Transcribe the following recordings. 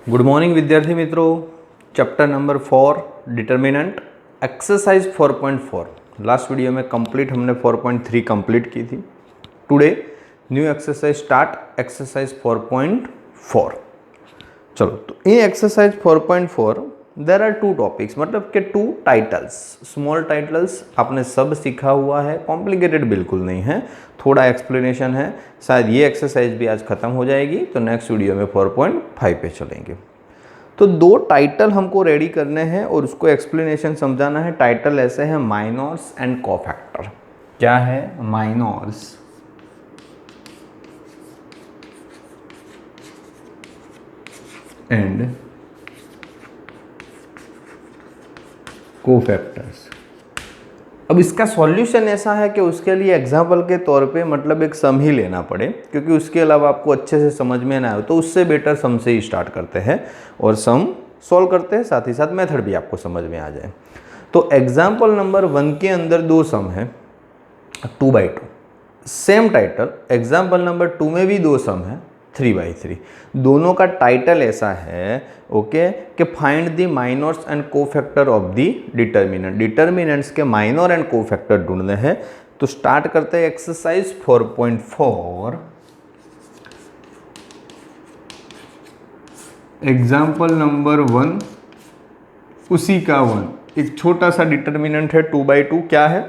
Good morning विद्यार्थी मित्रों। Chapter number 4 determinant exercise 4.4 last video में कंप्लीट हमने 4.3 कंप्लीट की थी। Today new exercise start exercise 4.4। चलो, तो ये exercise 4.4 there are two topics, मतलब के टू टाइटल्स, स्मॉल टाइटल्स आपने सब सीखा हुआ है, कॉम्प्लिकेटेड बिल्कुल नहीं है, थोड़ा एक्सप्लेनेशन है। शायद ये एक्सरसाइज भी आज खत्म हो जाएगी, तो नेक्स्ट वीडियो में 4.5 पे चलेंगे। तो दो टाइटल हमको रेडी करने हैं और उसको एक्सप्लेनेशन समझाना है। टाइटल ऐसे है माइनर्स एंड कोफैक्टर। क्या है? Minors and cofactors. अब इसका सॉल्यूशन ऐसा है कि उसके लिए एग्जाम्पल के तौर पे मतलब एक सम ही लेना पड़े, क्योंकि उसके अलावा आपको अच्छे से समझ में ना आए, तो उससे बेटर सम से ही स्टार्ट करते हैं और सम सॉल्व करते हैं, साथ ही साथ मेथड भी आपको समझ में आ जाए। तो एग्जाम्पल नंबर 1 के अंदर दो सम है 2/2। सेम टाइटल एग्जाम्पल नंबर 2 में भी दो सम है 3/3। दोनों का टाइटल ऐसा है ओके कि find the minors and cofactor of the determinant. Determinants के माइनर एंड कोफैक्टर ढूंढने हैं। तो स्टार्ट करते हैं एक्सरसाइज 4.4। एग्जाम्पल नंबर 1 उसी का 1, एक छोटा सा डिटर्मिनेंट है 2/2। क्या है?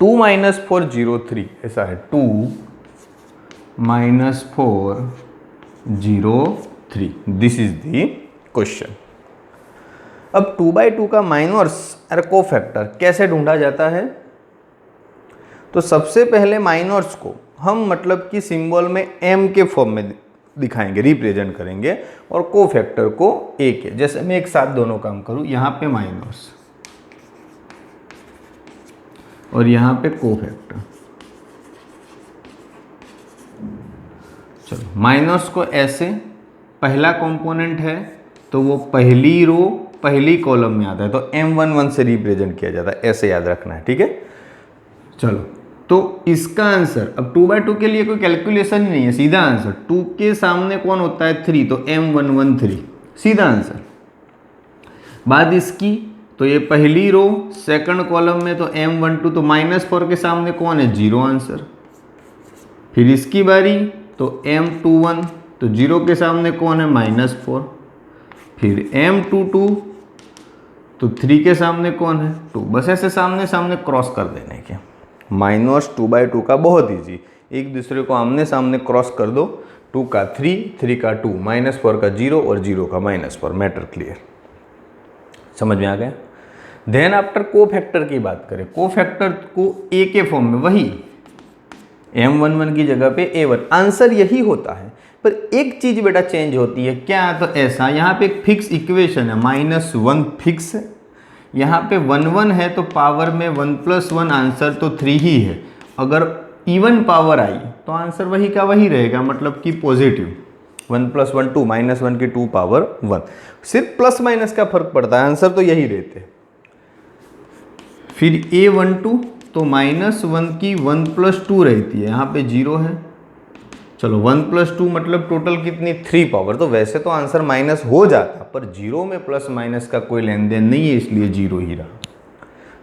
2 - 4 0 3, ऐसा है 2 - 4 0 3। This is the question. अब 2/2 का माइनर्स और कोफैक्टर कैसे ढूंढा जाता है? तो सबसे पहले माइनर्स को हम मतलब कि सिंबल में m के फॉर्म में दिखाएंगे, रिप्रेजेंट करेंगे, और कोफैक्टर को a के। जैसे मैं एक साथ दोनों काम करूं, यहां पे माइनर्स और यहां पे कोफैक्टर। चलो, माइनर्स को ऐसे, पहला कंपोनेंट है तो वो पहली रो पहली कॉलम में आता है, तो m11 से रिप्रेजेंट किया जाता है, ऐसे याद रखना है, ठीक है। चलो, तो इसका आंसर अब 2/2 के लिए कोई कैलकुलेशन ही नहीं है, सीधा आंसर। 2 के सामने कौन होता है? 3, तो m11 3, सीधा आंसर। बात इसकी, तो ये पहली रो सेकंड कॉलम में तो m12, तो -4 के सामने कौन है? 0, आंसर। फिर इसकी बारी, तो m21, तो 0 के सामने कौन है? -4। फिर m22, तो 3 के सामने कौन है? 2। बस ऐसे सामने सामने क्रॉस कर देने के। माइनस 2/2 का बहुत ईजी, एक दूसरे को आमने सामने क्रॉस कर दो। 2 का 3, 3 का 2, -4 का 0 और 0 का -4। मैटर क्लियर, समझ में आ गया। देन आफ्टर कोफैक्टर की बात करें, कोफैक्टर को a के फॉर्म में, वही m11 की जगह पे a1, आंसर यही होता है, पर एक चीज बेटा चेंज होती है। क्या? तो ऐसा, यहाँ पे एक फिक्स इक्वेशन है, -1 फिक्स है, यहाँ पे 1 1 है, तो पावर में 1 + 1, आंसर तो 3 ही है। अगर इवन पावर आई तो आंसर वही का वही रहेगा, मतलब कि पॉजिटिव। 1 + 1 2, -1 की 2 पावर 1, सिर्फ प्लस माइनस का फर्क पड़ता है, आंसर तो यही रहते हैं। फिर a12, तो -1 की 1 + 2 रहती है, यहाँ पे 0 है। चलो, 1 + 2 मतलब टोटल कितनी? 3 पावर। तो वैसे तो आंसर माइनस हो जाता, पर 0 में प्लस माइनस का कोई लेन देन नहीं है, इसलिए 0 ही रहा।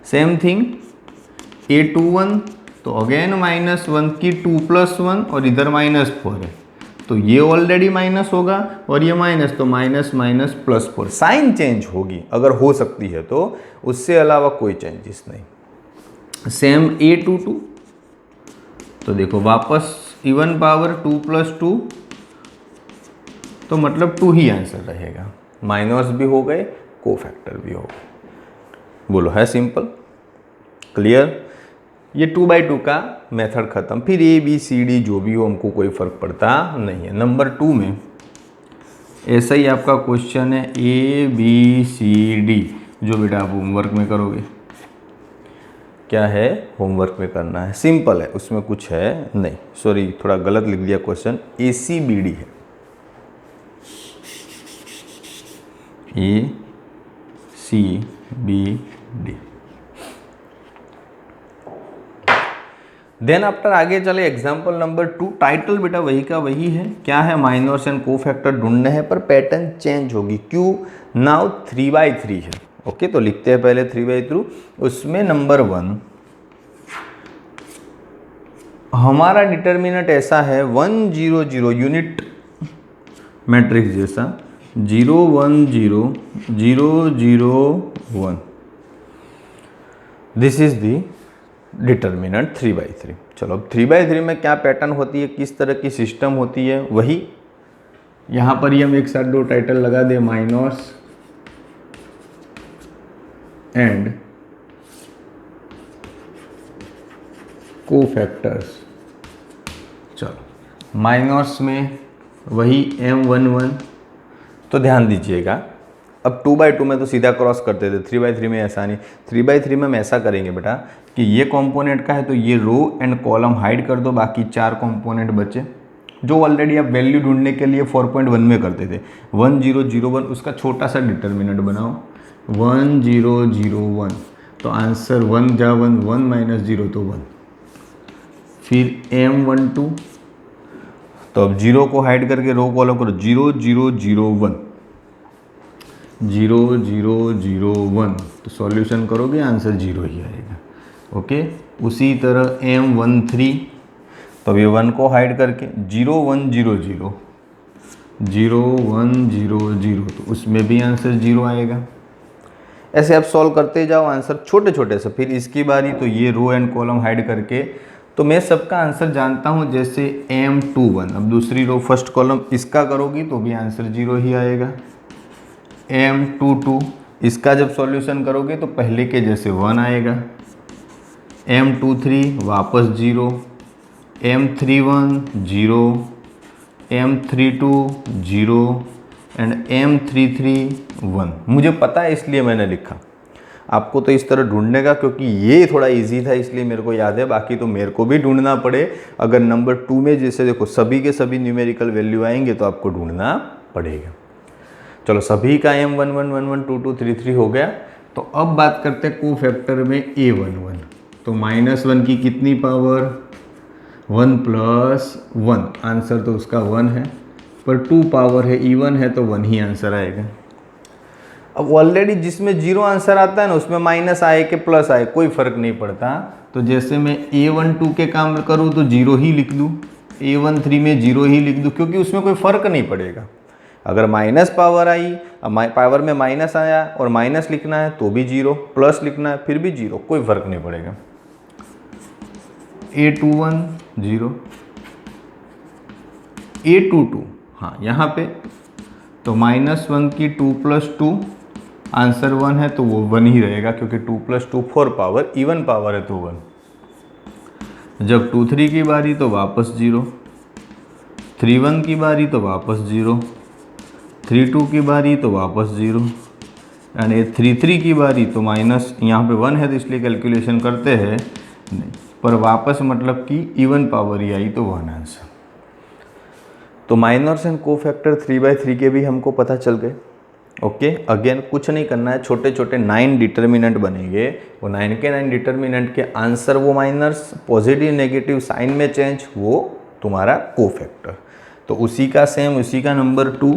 सेम थिंग a21, तो अगेन -1 की 2 + 1, और इधर -4 है, तो ये ऑलरेडी माइनस होगा, और ये माइनस, तो -+4। साइन चेंज होगी अगर हो सकती है तो, उससे अलावा कोई चेंजेस नहीं। सेम a22, तो देखो वापस इवन पावर 2 + 2, तो मतलब 2 ही आंसर रहेगा। माइनस भी हो गए, कोफैक्टर भी हो गए। बोलो, है सिंपल, क्लियर। ये 2/2 का मेथड खत्म। फिर a b c d जो भी हो, हमको कोई फर्क पड़ता नहीं है। नंबर 2 में ऐसा ही आपका क्वेश्चन है a b c d, जो बेटा आप होमवर्क में करोगे। क्या है? होमवर्क में करना है, सिंपल है, उसमें कुछ है नहीं। सॉरी, थोड़ा गलत लिख दिया क्वेश्चन, ACBD है, ACBD। देन आफ्टर आगे चले एग्जाम्पल नंबर 2। टाइटल बेटा वही का वही है, क्या है, माइनर्स एंड कोफैक्टर ढूंढने हैं, पर पैटर्न चेंज होगी। क्यों? नाउ 3/3 है। ओके, तो लिखते हैं पहले 3/3। उसमें नंबर 1 हमारा डिटर्मिनेंट ऐसा है 1 0 0 यूनिट मैट्रिक्स जैसा 0 1 0 0 0 1। This is the determinant 3/3। चलो अब 3/3 में क्या पैटर्न होती है, किस तरह की सिस्टम होती है, वही यहाँ पर ही हम एक साथ दो टाइटल लगा दे, माइनर्स एंड कोफैक्टर्स। चलो माइनर्स में वही M11। तो ध्यान दीजिएगा, अब 2/2 में तो सीधा क्रॉस करते थे, 3/3 में ऐसा नहीं। 3/3 में हम ऐसा करेंगे बेटा कि ये कंपोनेंट का है तो ये रो एंड कॉलम हाइड कर दो, बाकी 4 कंपोनेंट बचे जो ऑलरेडी आप वैल्यू ढूंढने के लिए 4.1 में करते थे। 1 0 0 1 उसका छोटा सा डिटर्मिनेंट बनाओ, 1 0 0 1। तो आंसर 1 जा 1 1 माइनस 0 तो 1। फिर M12, तो अब 0 को हाइड करके रो कॉलम करो, 0 0 0 1 0 0 0 1। तो सॉल्यूशन करोगे आंसर 0 ही आएगा। ओके, उसी तरह M13, तो ये 1 को हाइड करके 0 1 0 0 0 1 0 0, तो उसमें भी आंसर 0 आएगा। ऐसे आप सॉल्व करते जाओ, आंसर छोटे छोटे से। फिर इसकी बारी, तो ये रो एंड कॉलम हाइड करके, तो मैं सबका आंसर जानता हूँ, जैसे M21। अब दूसरी रो फर्स्ट कॉलम इसका करोगी तो भी आंसर 0 ही आएगा। M22 इसका जब सॉल्यूशन करोगे तो पहले के जैसे 1 आएगा। M23 वापस 0, M31 0, M32 0 एंड M33 1। मुझे पता है इसलिए मैंने लिखा, आपको तो इस तरह ढूंढने का, क्योंकि ये थोड़ा इजी था इसलिए मेरे को याद है। बाकी तो मेरे को भी ढूंढना पड़े, अगर नंबर 2 में जैसे देखो सभी के सभी न्यूमेरिकल वैल्यू आएंगे तो आपको ढूंढना पड़ेगा। चलो सभी का M11 11 22 33 हो गया। तो अब बात करते हैं कोफैक्टर में A11। तो -1 की कितनी पावर, 1 + 1, आंसर तो उसका 1 है, पर 2 पावर है, इवन है तो 1 ही आंसर आएगा। अब ऑलरेडी जिसमें 0 आंसर आता है ना, उसमें माइनस आए कि प्लस आए कोई फर्क नहीं पड़ता। तो जैसे मैं A12 के काम करूँ तो 0 ही लिख दूँ, A13 में 0 ही लिख दूँ, क्योंकि उसमें कोई फर्क नहीं पड़ेगा। अगर माइनस पावर आई, पावर में माइनस आया और माइनस लिखना है तो भी 0, प्लस लिखना है फिर भी 0, कोई फर्क नहीं पड़ेगा। A21 0, A22 हाँ यहाँ पे, तो -1 की 2 + 2 आंसर 1 है तो वो 1 ही रहेगा, क्योंकि 2 + 2 4 पावर, इवन पावर है तो 1। जब 23 की बारी तो वापस 0, 31 की बारी तो वापस 0, 32 की बारी तो वापस 0 एंड 33 की बारी तो माइनस, यहाँ पे 1 है तो इसलिए कैलकुलेशन करते हैं नहीं, पर वापस मतलब कि इवन पावर ही आई तो 1 आंसर। तो माइनर्स एंड कोफैक्टर 3/3 के भी हमको पता चल गए। ओके, अगेन कुछ नहीं करना है, छोटे छोटे 9 डिटर्मिनेंट बनेंगे, वो 9 के 9 डिटर्मिनेंट के आंसर वो माइनर्स, पॉजिटिव नेगेटिव साइन में चेंज वो तुम्हारा कोफैक्टर। तो उसी का सेम, उसी का नंबर 2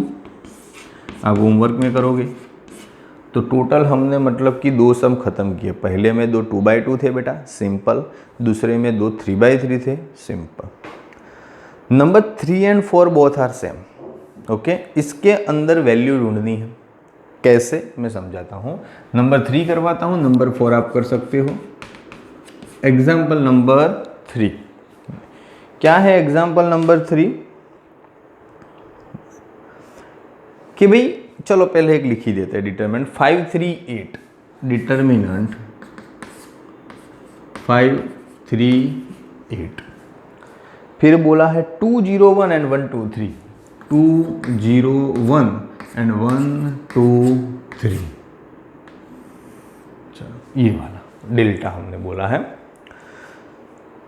आप होमवर्क में करोगे। तो टोटल हमने मतलब कि 2 सम खत्म किए। पहले में 2 2/2 थे बेटा, सिंपल। दूसरे में 2 3/3 थे, simple. Number 3 and 4 both are same. Okay, इसके अंदर वैल्यू ढूंढनी है, कैसे मैं समझाता हूँ। नंबर 3 करवाता हूँ, नंबर 4 आप कर सकते हो। एग्जाम्पल नंबर 3 क्या है? एग्जाम्पल नंबर 3 कि भाई चलो पहले एक लिख ही देते हैं, डिटरमिनेंट 5 3 8, डिटर्मिनेंट 5 3 8। फिर बोला है 2 0 1 एंड 1 2 3, 2 0 1 एंड 1 2 3। चलो ये वाला डेल्टा हमने बोला है।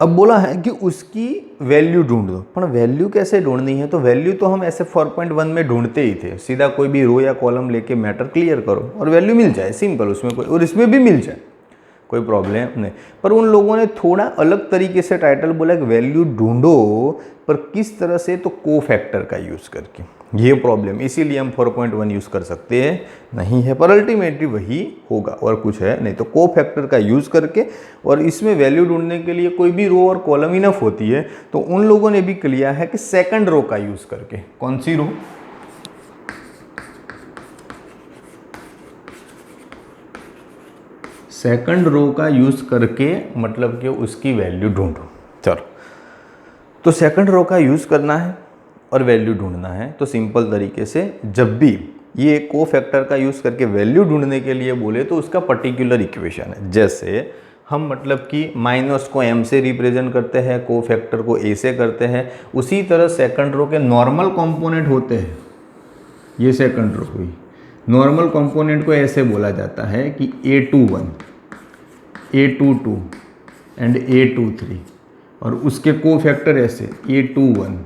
अब बोला है कि उसकी वैल्यू ढूंढ दो, पर वैल्यू कैसे ढूंढनी है? तो वैल्यू तो हम ऐसे 4.1 में ढूंढते ही थे, सीधा कोई भी रो या कॉलम लेके मैटर क्लियर करो और वैल्यू मिल जाए, सिंपल। उसमें कोई, और इसमें भी मिल जाए, कोई प्रॉब्लम नहीं। पर उन लोगों ने थोड़ा अलग तरीके से टाइटल बोला कि वैल्यू ढूंढो, पर किस तरह से, तो को फैक्टर का यूज़ करके। ये प्रॉब्लम, इसीलिए हम 4.1 यूज़ कर सकते हैं नहीं है, पर अल्टीमेटली वही होगा और कुछ है नहीं। तो को फैक्टर का यूज़ करके, और इसमें वैल्यू ढूंढने के लिए कोई भी रो और कॉलम इनफ होती है, तो उन लोगों ने भी किया है कि सेकंड रो का यूज़ करके। कौन सी रो? सेकंड रो का यूज़ करके, मतलब कि उसकी वैल्यू ढूंढो। चलो, तो सेकंड रो का यूज़ करना है और वैल्यू ढूंढना है, तो सिंपल तरीके से जब भी ये को फैक्टर का यूज़ करके वैल्यू ढूंढने के लिए बोले तो उसका पर्टिकुलर इक्वेशन है। जैसे हम मतलब कि माइनस को m से रिप्रेजेंट करते हैं, को फैक्टर को a से करते हैं, उसी तरह सेकंड रो के नॉर्मल कंपोनेंट होते हैं। ये सेकंड रो हुई, नॉर्मल कंपोनेंट को ऐसे बोला जाता है कि a21, a22 एंड a23, और उसके को फैक्टर ऐसे a21,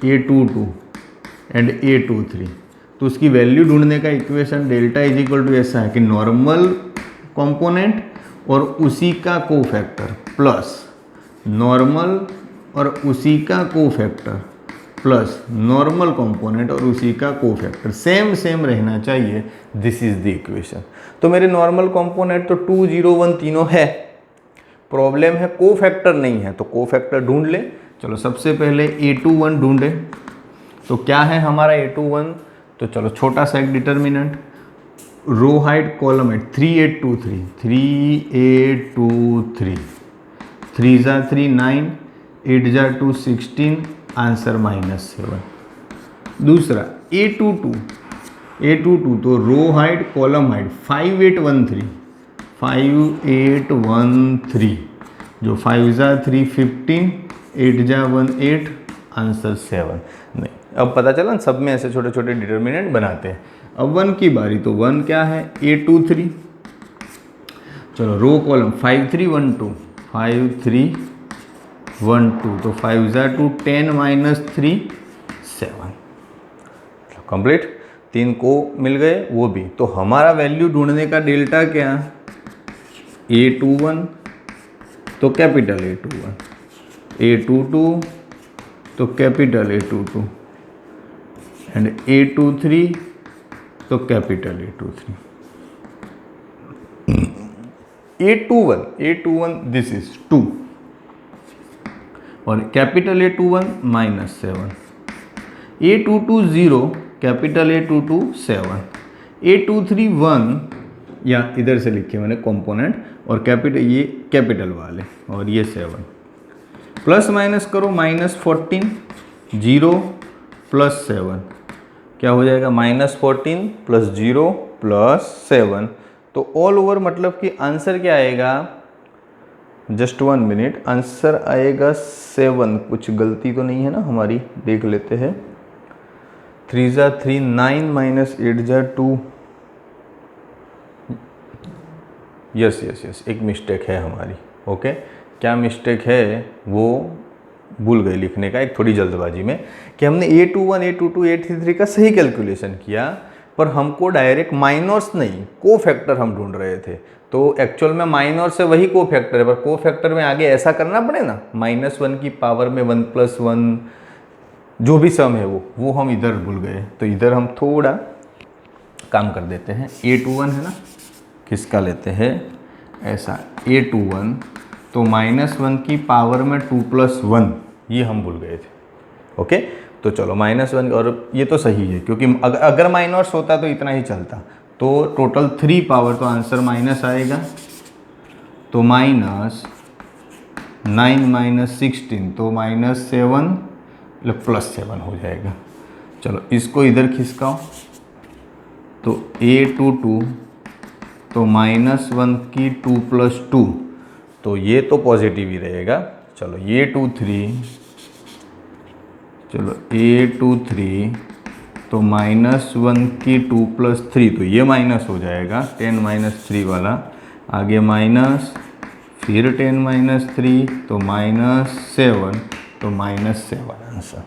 a22 एंड a23। तो उसकी वैल्यू ढूंढने का equation delta is equal to ऐसा है कि नॉर्मल कंपोनेंट और उसी का को फैक्टर प्लस नॉर्मल और उसी का को फैक्टर प्लस नॉर्मल कंपोनेंट और उसी का को फैक्टर सेम सेम रहना चाहिए। This is the equation. तो मेरे नॉर्मल कंपोनेंट तो 2, 0, 1 तीनों है, प्रॉब्लम है को फैक्टर नहीं है, तो को फैक्टर ढूंढ ले। चलो सबसे पहले a21 ढूंढे, तो क्या है हमारा a21? तो चलो छोटा सा एक determinant, row height column height 3823, 3823, 3 ज़ा 3 9, 8 ज़ा 2 16, आंसर -7। दूसरा a22 तो रो हाइट कॉलम हाइट 5813, 5813, जो 5 ज़ा 3 15, 8 ज़ा 1 8, आंसर 7। नहीं, अब पता चला ना, सब में ऐसे छोटे छोटे डिटर्मिनेंट बनाते हैं। अब 1 की बारी, तो 1 क्या है a23। चलो रो कॉलम 5312, 5312, तो 5 ज़ा 2 10 -3 7। कंप्लीट, 3 को मिल गए वो भी। तो हमारा वैल्यू ढूंढने का डेल्टा क्या? a21 तो कैपिटल A21, a22 तो कैपिटल A22 एंड a23 तो capital A23। a21 this is 2 और capital A21 -7, a22 0, capital A22 7, a23 1, या इधर से लिखे मैंने कंपोनेंट, और कैपिटल ये कैपिटल वाले, और ये 7। प्लस माइनस करो, -14, 0 + 7 क्या हो जाएगा? -14 + 0 + 7। तो ऑल ओवर मतलब कि आंसर क्या आएगा? जस्ट 1 मिनट, आंसर आएगा 7। कुछ गलती तो नहीं है ना हमारी? देख लेते हैं। 3 ज़ा 3 9 -8 ज़ा 2, यस एक मिस्टेक है हमारी। ओके, क्या मिस्टेक है वो भूल गए लिखने का, एक थोड़ी जल्दबाजी में, कि हमने a21 a22 a33 का सही कैलकुलेशन किया, पर हमको डायरेक्ट माइनर्स नहीं को फैक्टर हम ढूंढ रहे थे। तो एक्चुअल में माइनर से वही को फैक्टर है, पर को फैक्टर में आगे ऐसा करना पड़े ना, -1 की पावर में 1 + 1 जो भी सम है वो हम इधर भूल गए। तो इधर हम थोड़ा काम कर देते हैं। a21 है ना, किसका लेते हैं ऐसा, a21 तो -1 की पावर में 2 + 1, ये हम भूल गए थे। ओके, तो चलो -1, और ये तो सही है क्योंकि अगर माइनस होता तो इतना ही चलता। तो टोटल 3 पावर, तो आंसर माइनस आएगा, तो -9 -16 तो -7 +7 हो जाएगा। चलो इसको इधर खिसकाओ, तो a22 तो -1 की 2 + 2, तो ये तो पॉजिटिव ही रहेगा। चलो a23 तो -1 की 2 + 3, तो ये माइनस हो जाएगा, 10 - 3 वाला, आगे माइनस, फिर 10 - 3 तो -7, तो -7 आंसर।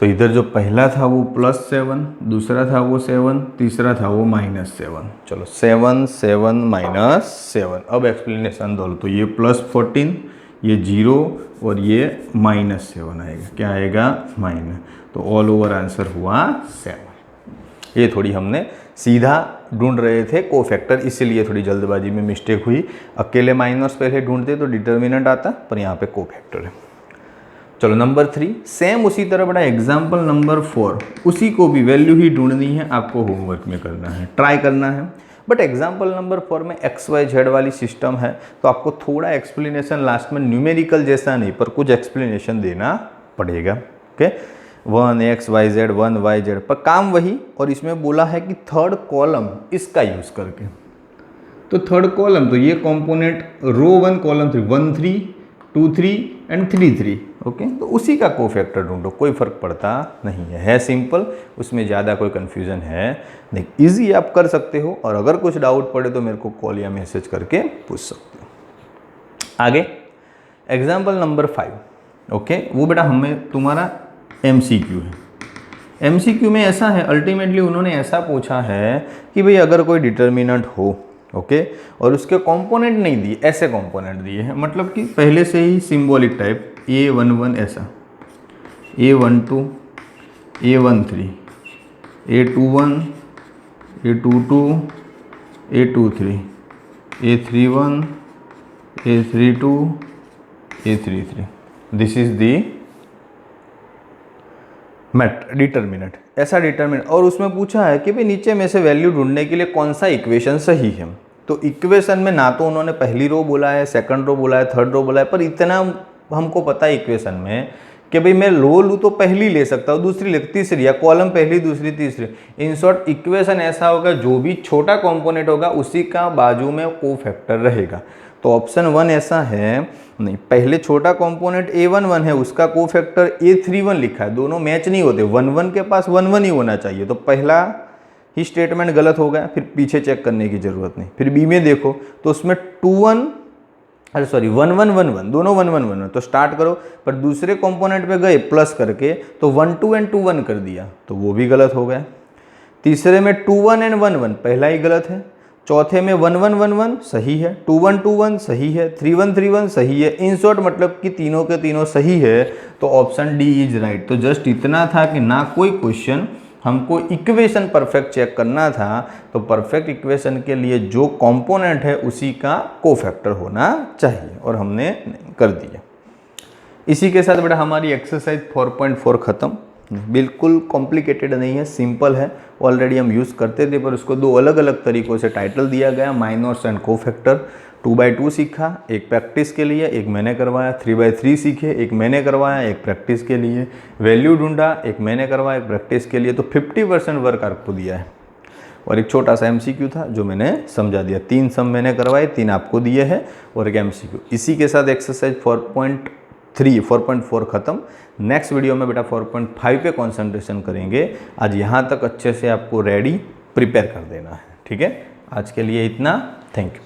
तो इधर जो पहला था वो +7, दूसरा था वो 7, तीसरा था वो -7। चलो 7 7 -7। अब एक्सप्लेनेशन दो, तो ये +14, ये 0 और ये -7 आएगा। क्या आएगा? माइनस। तो ऑल ओवर आंसर हुआ 7। ये थोड़ी हमने सीधा ढूंढ रहे थे कोफैक्टर, इसीलिए थोड़ी जल्दबाजी में मिस्टेक हुई। अकेले माइनस पहले ढूंढते तो डिटर्मिनेंट आता, पर यहाँ पे कोफैक्टर है। चलो नंबर 3, सेम उसी तरह बड़ा एग्जाम्पल नंबर 4, उसी को भी वैल्यू ही ढूंढनी है, आपको होमवर्क में करना है, ट्राई करना है। बट एग्जाम्पल नंबर 4 में XYZ वाली सिस्टम है, तो आपको थोड़ा एक्सप्लेनेशन लास्ट में न्यूमेरिकल जैसा नहीं पर कुछ एक्सप्लेनेशन देना पड़ेगा। ओके, 1XYZ 1YZ पर काम वही, और इसमें बोला है कि थर्ड कॉलम इसका यूज़ करके। तो थर्ड कॉलम, तो ये component row 1 column 3, 1 3 2 3 and 3 3। Okay, तो उसी का कोफैक्टर ढूंढो, कोई फर्क पड़ता नहीं है सिंपल, उसमें ज़्यादा कोई कन्फ्यूज़न है नहीं, इजी आप कर सकते हो। और अगर कुछ डाउट पड़े तो मेरे को कॉल या मैसेज करके पूछ सकते हो। आगे एग्जाम्पल नंबर 5। ओके, वो बेटा हमें तुम्हारा MCQ है। MCQ में ऐसा है, अल्टीमेटली उन्होंने ऐसा पूछा है कि भाई अगर कोई डिटर्मिनेंट हो, ओके, और उसके कंपोनेंट नहीं दिए, ऐसे कंपोनेंट दिए हैं, मतलब कि पहले से ही सिंबॉलिक टाइप A11 ऐसा, A12 A13 A21 A22 A23 A31 A32 A33, this is the determinant, ऐसा डिटर्मिनेंट। और उसमें पूछा है कि भाई नीचे में से वैल्यू ढूंढने के लिए कौन सा इक्वेशन सही है। तो इक्वेशन में ना तो उन्होंने पहली रो बोला है, सेकंड रो बोला है, थर्ड रो बोला है, पर इतना हमको पता है इक्वेशन में कि भाई मैं रो लूँ तो पहली ले सकता हूँ, दूसरी ले, तीसरी, या कॉलम पहली दूसरी तीसरी। इन शॉर्ट इक्वेशन ऐसा होगा, जो भी छोटा कॉम्पोनेंट होगा उसी का बाजू में कोफैक्टर रहेगा। तो ऑप्शन 1 ऐसा है नहीं, पहले छोटा कंपोनेंट A11 है, उसका कोफैक्टर A31 लिखा है, दोनों मैच नहीं होते, 1 1 के पास 1 1 ही होना चाहिए। तो पहला ही स्टेटमेंट गलत हो गया, फिर पीछे चेक करने की जरूरत नहीं। फिर बी में देखो तो उसमें 1 1 1 1 1 1, दोनों 1 1 1 1, तो स्टार्ट करो, पर दूसरे कंपोनेंट पे गए प्लस करके तो 1 2 एंड 2 1 कर दिया, तो वो भी गलत हो गया। तीसरे में 2 1 एंड 1 1, पहला ही गलत है। चौथे में 1 1 1 1 सही है, 2 1 2 1 सही है, 3 1 3 1 सही है। इन शॉर्ट मतलब कि तीनों के तीनों सही है, तो ऑप्शन डी इज राइट। तो जस्ट इतना था कि ना कोई क्वेश्चन, हमको इक्वेशन परफेक्ट चेक करना था, तो परफेक्ट इक्वेशन के लिए जो कंपोनेंट है उसी का कोफैक्टर होना चाहिए, और हमने कर दिया। इसी के साथ बेटा हमारी एक्सरसाइज 4.4 खत्म। बिल्कुल कॉम्प्लिकेटेड नहीं है, सिंपल है, ऑलरेडी हम यूज़ करते थे, पर उसको दो अलग अलग तरीक़ों से टाइटल दिया गया, माइनर्स एंड कोफैक्टर। 2/2 सीखा, एक प्रैक्टिस के लिए, एक मैंने करवाया। 3/3 सीखे, एक मैंने करवाया, एक प्रैक्टिस के लिए। वैल्यू ढूंढा, एक मैंने करवाया, एक प्रैक्टिस के लिए। तो 50% वर्क आपको दिया है, और एक छोटा सा MCQ था जो मैंने समझा दिया। 3 सम मैंने करवाए, 3 आपको दिए हैं, और एक MCQ। इसी के साथ एक्सरसाइज 4.4 खत्म। नेक्स्ट वीडियो में बेटा 4.5 पे कंसंट्रेशन करेंगे। आज यहाँ तक अच्छे से आपको रेडी प्रिपेयर कर देना है, ठीक है। आज के लिए इतना, थैंक यू।